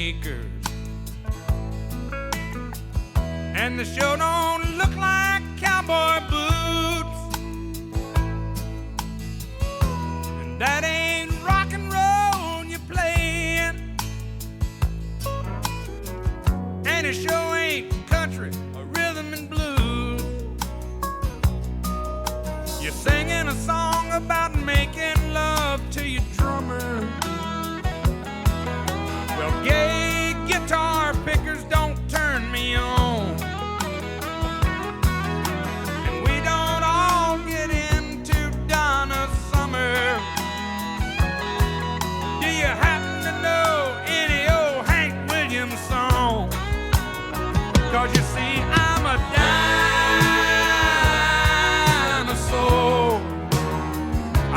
sneakers, and the show don't look like cowboy boots, and that ain't rock and roll you're playing, and it sure ain't country or rhythm and blues. You're singing a song about making love to your drummer. Well, gay guitar pickers don't turn me on, and we don't all get into Donna Summer. Do you happen to know any old Hank Williams song? 'Cause you see, I'm a dinosaur.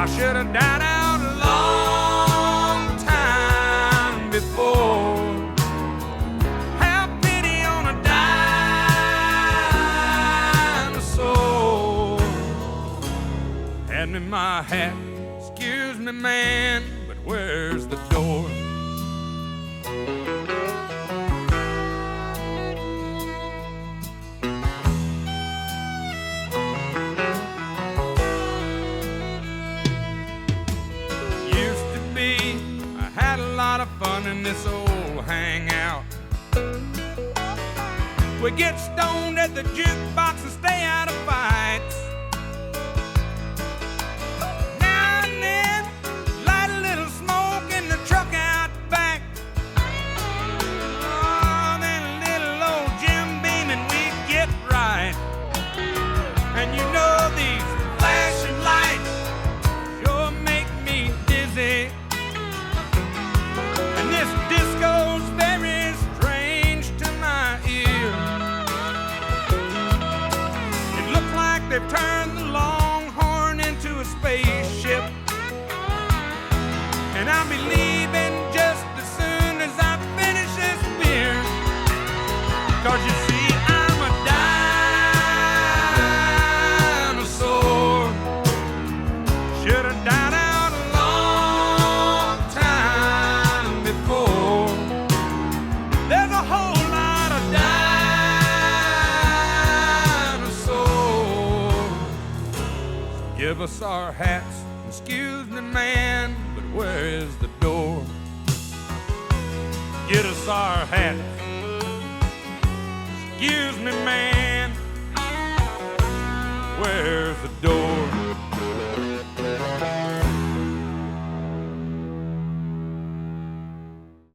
I should have died out a long time before. Have pity on a dinosaur. Hand me my hat, excuse me, man, but where's the door? Lot of fun in this old hangout. We get stoned at the jukebox and stay out of fights. Now and then, light a little smoke in the truck out back. Oh, then a little old Jim Beam and we get right. And you know these flashing lights sure make me dizzy. This disco's very strange to my ear. It looks like they've turned the Longhorn into a spaceship, and I'll be leaving just as soon as I finish this beer. 'Cause you see, I'm a dinosaur. Should have died out a long time before. There's a whole lot of dinosaurs. Give us our hats, excuse me, man, but where is the door? Get us our hats, excuse me, man, where's the door?